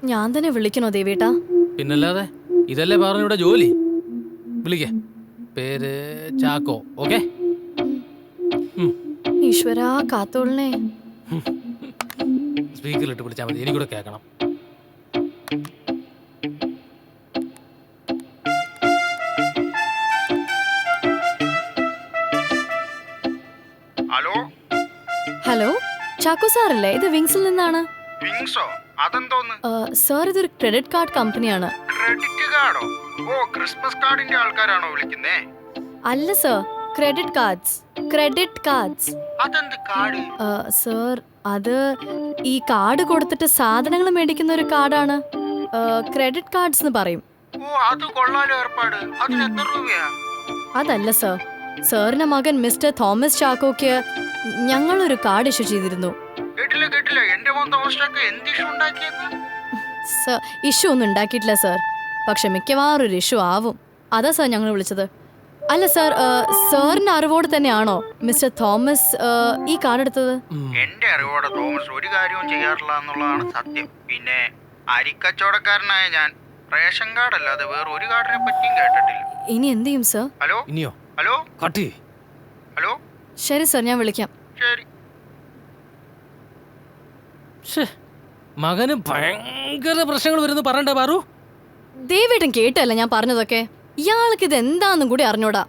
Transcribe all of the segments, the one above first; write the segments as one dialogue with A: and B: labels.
A: ഞാൻ തന്നെ വിളിക്കണോ ദേവേട്ടാ?
B: പിന്നല്ലാതെ ഇതല്ലേ പറഞ്ഞു ഇവിടെ ജോലി. വിളിക്കേ, പേര് ചാക്കോ. ഓക്കെ,
A: ഈശ്വരാ കാത്തോളണേ.
B: സ്പീക്കറിലിട്ട് വിളിച്ചാൽ മതി, എനിക്കൂടെ കേൾക്കണം.
C: ഹലോ
A: ഹലോ, ചാക്കോ സാറല്ലേ? ഇത് വിങ്സിൽ നിന്നാണ്.
C: വിങ്സോ? അതെന്തോന്ന്?
A: സാർ ഇതൊരു ക്രെഡിറ്റ് കാർഡ് കമ്പനിയാണ്.
C: ക്രെഡിറ്റ് കാർഡോ? ഓ, ക്രിസ്മസ് കാർഡിന്റെ ആൾക്കാരാണോ വിളിക്കുന്നേ?
A: അല്ല sir, credit cards. Credit cards.
C: അതെന്ത് കാർഡ്?
A: സർ, അത് ഈ കാർഡ് കൊടുത്തിട്ട് സാധനങ്ങൾ മേടിക്കുന്ന ഒരു കാർഡാണ്. ക്രെഡിറ്റ് കാർഡ്സ് എന്ന് പറയും.
C: ഓ, അത് കൊള്ളാലോ ഏർപ്പാട്. അതിന് എത്ര രൂപയാ?
A: അതല്ല സർ, സാറിന്റെ മകൻ മിസ്റ്റർ തോമസ് ചാക്കോയ്ക്ക് ഞങ്ങളൊരു കാർഡ് ഇഷ്യൂ ചെയ്തിരുന്നു.
C: കേട്ടില്ല കേട്ടില്ല, എന്റെ മോൻ തോമസ് എന്ത് ഇഷ്യൂ ഉണ്ടാക്കിയെന്ന്?
A: സർ, ഇഷ്യൂ ഒന്നും ഉണ്ടാക്കിയിട്ടില്ല സർ, പക്ഷെ മിക്കവാറും ഒരു ഇഷ്യൂ ആവും. അതാ സാർ ഞങ്ങൾ വിളിച്ചത്. അല്ല സാർ, സാറിന്റെ അറിവോട് തന്നെയാണോ മിസ്റ്റർ തോമസ് ഈ കാർഡ് എടുത്തത്?
C: എന്റെ അറിവോടെ തോമസ് ഒരു കാര്യവും ചെയ്യാറില്ല എന്നുള്ളതാണ് സത്യം. പിന്നെ അരിക്കച്ചവടക്കാരനായ ഞാൻ റേഷൻ കാർഡ് അല്ലാതെ വേറെ ഒരു കാർഡിനെ പറ്റിയും കേട്ടിട്ടില്ല.
A: ഇനി എന്ത് ചെയ്യും സർ?
C: ഹലോ
B: ഇനിയോ?
C: ഹലോ
B: കട്ടി.
C: ഹലോ,
A: ശരി സർ, ഞാൻ വിളിക്കാം.
C: ശരി.
B: മകന് ഭയങ്കര പ്രശ്നങ്ങൾ വരുന്നു പറയണ്ടേ പാറു?
A: ദേവേട്ടൻ കേട്ടല്ല ഞാൻ പറഞ്ഞതൊക്കെ. ഇയാൾക്ക് ഇത് എന്താന്നും കൂടി അറിഞ്ഞൂടാ.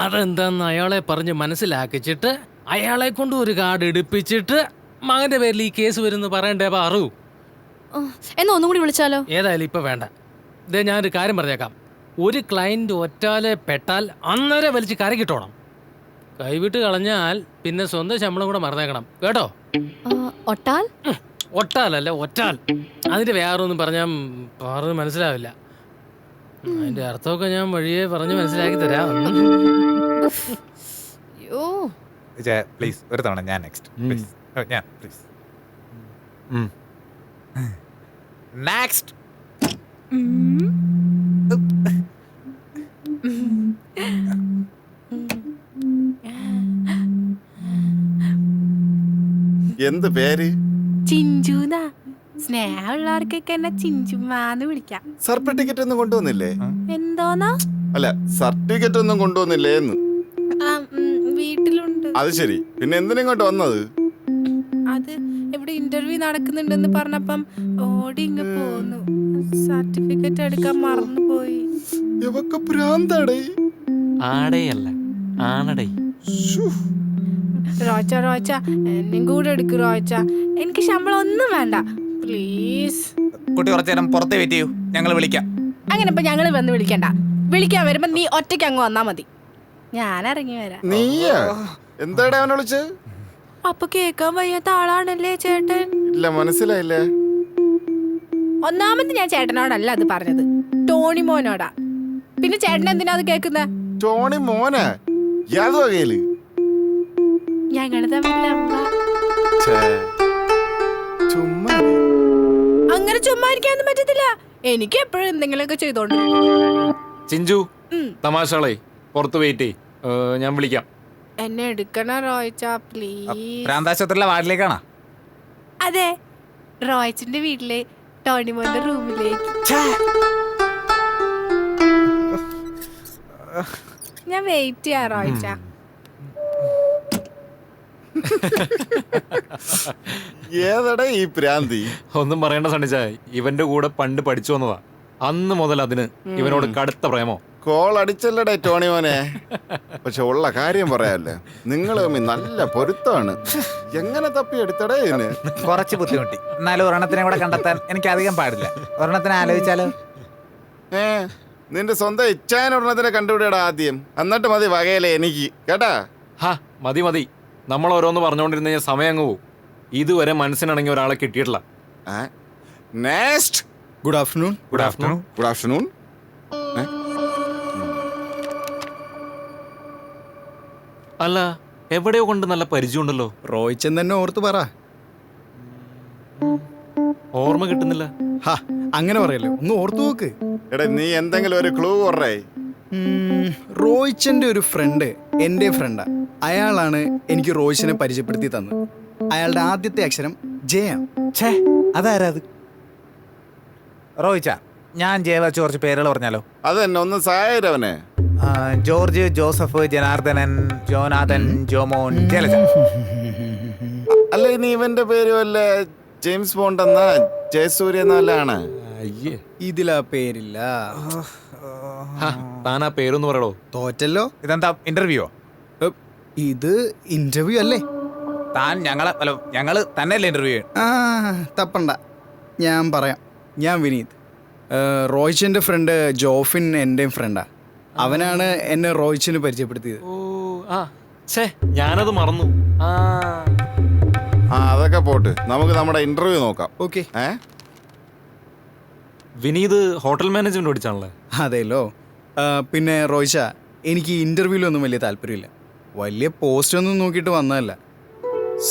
B: അതെന്താന്ന് അയാളെ പറഞ്ഞ് മനസ്സിലാക്കിച്ചിട്ട് അയാളെ കൊണ്ട് ഒരു കാർഡ് എടുപ്പിച്ചിട്ട് മകന്റെ പേരിൽ ഈ കേസ് വരുന്നു പറയണ്ടേ പാറു?
A: എന്നാ ഒന്നും കൂടി വിളിച്ചാലോ?
B: ഏതായാലും ഇപ്പൊ വേണ്ട. ഇതേ ഞാനൊരു കാര്യം പറഞ്ഞേക്കാം. ഒരു ക്ലയന്റ് ഒറ്റാലെ പെട്ടാൽ അന്നേരം വലിച്ച് കരക്കിട്ടോണം. കൈവിട്ട് കളഞ്ഞാൽ പിന്നെ സ്വന്തം ശമ്പളം കൂടെ മറന്നേക്കണം കേട്ടോ.
A: ഒട്ടാൽ?
B: ഒട്ടാലല്ല, ഒറ്റാൽ. അതിന്റെ വേറൊന്നും പറഞ്ഞാൽ പാറു മനസ്സിലാവില്ല. അതിന്റെ അർത്ഥമൊക്കെ ഞാൻ വഴിയെ പറഞ്ഞ് മനസ്സിലാക്കി തരാം.
D: പ്ലീസ് ഒരു തവണ ഞാൻ നെക്സ്റ്റ്. ഞാൻ പ്ലീസ് നെക്സ്റ്റ്.
E: എന്ത് പേര്?
F: ചിഞ്ചുനാ. സ്നേഹമുള്ളവർക്കൊക്കെ എന്നെ ചിഞ്ചുമാന്ന് വിളിക്കാം.
E: സർട്ടിഫിക്കറ്റ് ഒന്നും കൊണ്ടുവന്നില്ലേ?
F: എന്തോന്നാ?
E: അല്ല, സർട്ടിഫിക്കറ്റ് ഒന്നും കൊണ്ടുവന്നില്ലേ എന്ന്.
F: വീട്ടിലുണ്ട്.
E: അത് ശരി, പിന്നെ എന്തിനിങ്ങോട്ട് വന്നത്?
F: അത് ഇവിടെ ഇന്റർവ്യൂ നടക്കുന്നുണ്ടെന്ന് പറഞ്ഞപ്പം ഓടി ഇങ്ങ് പോന്നു. സർട്ടിഫിക്കറ്റ് എടുക്കാൻ മറന്നുപോയി.
E: ഇവക്ക് ഭ്രാന്താടേ.
G: ആടയല്ല, ആണടേ.
F: റോച്ച റോച്ച എന്നെ കൂടെ എടുക്കു റോച്ച. എനിക്ക് ശമ്പളം ഒന്നും വേണ്ട പ്ലീസ്.
D: കുട്ടി കുറച്ചു നേരം പുറത്ത് വെയിറ്റ് ചെയ്യൂ, ഞങ്ങൾ വിളിക്കാം.
F: അങ്ങനെ ഇപ്പൊ ഞങ്ങൾ വന്ന് വിളിക്കണ്ട. വിളിക്കാൻ വരുമ്പോ നീ ഒറ്റയ്ക്ക് അങ്ങ് വന്നാ മതി. ഞാൻ ഇറങ്ങി വരാം.
E: നീയാ? എന്താടാ അവനെ വിളിച്ച്?
F: അപ്പൊ കേക്കാൻ വയ്യാത്ത ആളാണല്ലേ ചേട്ടൻ?
E: ഇല്ല, മനസ്സിലായില്ലേ.
F: ഒന്നാമത് ഞാൻ ചേട്ടനോടല്ല അത് പറഞ്ഞത്, ടോണി മോനോടാ. പിന്നെ ചേട്ടൻ എന്തിനാ അത് കേക്കുന്നെ?
E: ടോണി മോനെ? യാത് വകയില്?
F: ഞങ്ങള് തമ്മിൽ
E: ചുമ്മാ.
F: അങ്ങനെ ചുമ്മാ ഇരിക്കാനൊന്നും പറ്റത്തില്ല. എനിക്ക് എപ്പോഴും എന്തെങ്കിലുമൊക്കെ ചെയ്തോണ്ട്.
G: ചിഞ്ചു, തമാശകളെ പുറത്ത് വെയിറ്റ് ചെയ്, ഞാൻ വിളിക്കാം.
F: എന്നെ എടുക്കണ റോയിച്ച പ്ലീസ്.
D: പ്രാന്താശുപത്രിയിലെ വാർഡിലേക്കാണോ?
F: അതെ, റോയിച്ചിന്റെ വീട്ടിലെ ടോണി മോന്റെ റൂമിലേക്ക്. ഞാൻ വെയിറ്റ് ചെയ്യാ റോയിച്ച.
E: ഏതടാ ഈ പ്രാന്തി?
G: ഒന്നും പറയേണ്ട സണ്ണിച്ചായ, ഇവന്റെ കൂടെ പണ്ട് പഠിച്ചു വന്നതാ. അന്ന് മുതൽ അതിന് ഇവനോട് കടുത്ത പ്രേമോ.
E: കോൾ അടിച്ചല്ലടേ ടോണി മോനെ. പക്ഷെ ഉള്ള കാര്യം പറയാല്ലേ, നിങ്ങൾ തമ്മിൽ നല്ല പൊരുത്തമാണ്. എങ്ങനെ തപ്പി എടുത്തടേ ഇതിന്?
D: കുറച്ച് ബുദ്ധിമുട്ടി, എന്നാലും ഒരെണ്ണത്തിനെ കൂടെ കണ്ടെത്താൻ എനിക്ക് അധികം പാടില്ല. ഒരെണ്ണത്തിനെ ആലോചിച്ചാലോ?
E: നിന്റെ സ്വന്തം ഇച്ഛാൻ ഒരെണ്ണത്തിനെ കണ്ടുപിടിയടാ ആദ്യം, എന്നിട്ട് മതി വകയിലെ എനിക്ക് കേട്ടാ.
G: ഹാ, മതി മതി. നമ്മൾ ഓരോന്ന് പറഞ്ഞുകൊണ്ടിരുന്ന ഞാൻ സമയം അങ്ങ് പോവും. ഇതുവരെ മനസ്സിനിണങ്ങിയ ഒരാളെ കിട്ടിയിട്ടില്ല.
E: Next.
D: Good afternoon.
E: Good afternoon. Good afternoon.
G: അല്ല, എവിടെയോ കൊണ്ട് നല്ല പരിചയമുണ്ടല്ലോ.
H: റോയിച്ചൻ തന്നെ ഓർത്ത് പറ.
G: ഓർമ്മ കിട്ടുന്നില്ല.
H: ഹാ, അങ്ങനെ പറയല്ലോ, ഒന്ന് ഓർത്തു നോക്ക്.
E: എടാ, നീ എന്തെങ്കിലും ഒരു ക്ലൂ പറയേ.
H: റോയിച്ചന്റെ ഒരു ഫ്രണ്ട് എൻ്റെ ഫ്രണ്ടാ. അയാളാണ് എനിക്ക് റോയിച്ചിനെ പരിചയപ്പെടുത്തി തന്നത്. അയാളുടെ ആദ്യത്തെ അക്ഷരം ജെ ആണ്.
D: ഛേ, അതാരാ അത്? റോയിച്ച ഞാൻ ജയ വെച്ച് കുറച്ച് പേരുകൾ പറഞ്ഞാലോ?
E: അത് തന്നെ ഒന്ന് സഹായരവനെ.
D: George, Joseph, Janardhanan, Jonathan, Jomon, Jalaja.
E: അല്ല ഇനി ഇവന്റെ പേര് വല്ല ജെയിംസ് ബോണ്ട് എന്ന ജയസൂര്യ എന്നല്ലാണ്.
G: അയ്യേ,
H: ഇതിലാ പേരില്ല.
G: താൻ ആ പേരൊന്ന് പറയടോ.
H: തോറ്റല്ലോ.
D: ഇതെന്താ ഇന്റർവ്യൂയോ?
H: ഇത് ഇന്റർവ്യൂ അല്ലേ?
D: താൻ ഞങ്ങള് തന്നെയല്ലേ ഇന്റർവ്യൂ?
H: ആ തപ്പണ്ട, ഞാൻ പറയാം. ഞാൻ വിനീത്. റോയ്ച്ചന്റെ ഫ്രണ്ട് ജോഫിൻ എന്റെയും ഫ്രണ്ടാ. അവനാണ് എന്നെ റോയ്ച്ചിന് പരിചയപ്പെടുത്തിയത്.
G: ഓ ആ ഛേ, ഞാനത് മറന്നു. ആ
E: അതൊക്കെ പോട്ട്, നമുക്ക് നമ്മുടെ ഇന്റർവ്യൂ നോക്കാം.
H: ഓക്കെ.
G: വിനീത് ഹോട്ടൽ മാനേജ്മെന്റ് പഠിച്ചാണല്ലേ?
H: അതെല്ലോ. പിന്നെ റോയ്ച്ച, എനിക്ക് ഇന്റർവ്യൂലൊന്നും വലിയ താല്പര്യമില്ല. വലിയ പോസ്റ്റൊന്നും നോക്കിയിട്ട് വന്നതല്ല.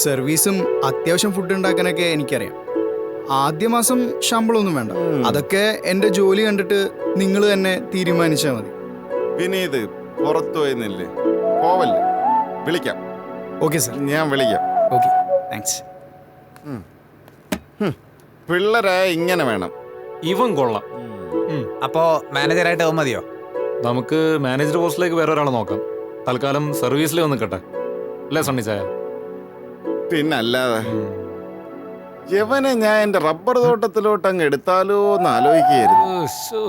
H: സർവീസും അത്യാവശ്യം ഫുഡ് ഉണ്ടാക്കാനൊക്കെ എനിക്കറിയാം. ആദ്യ മാസം ശമ്പളമൊന്നും വേണ്ട. അതൊക്കെ എൻ്റെ ജോലി കണ്ടിട്ട് നിങ്ങൾ തന്നെ തീരുമാനിച്ചാൽ മതി.
E: വിനീത് പുറത്തു പോയെന്നില്ലേ? പോവല്ലേ? വിളിക്കാം.
H: Okay sir.
E: ഞാൻ വിളിക്കാം.
H: Okay, thanks.
E: പിള്ളേരായ ഇങ്ങനെ വേണം.
G: ഇവൻ കൊള്ളാം.
D: അപ്പോ മാനേജറായിട്ട് അവൻ മതിയോ?
G: നമുക്ക് മാനേജർ പോസ്റ്റിലേക്ക് വേറെ ഒരാളെ നോക്കാം. തൽക്കാലം സർവീസിൽ വന്ന് നിൽക്കട്ടെ, അല്ലേ സണ്ണി ചായ?
E: പിന്നല്ലാതെ യവനെ ഞാൻ എന്റെ റബ്ബർ തോട്ടത്തിലോട്ട് അങ്ങ് എടുത്താലോ എന്ന് ആലോചിക്കുകയായിരുന്നു.
G: ഓ, ശോ.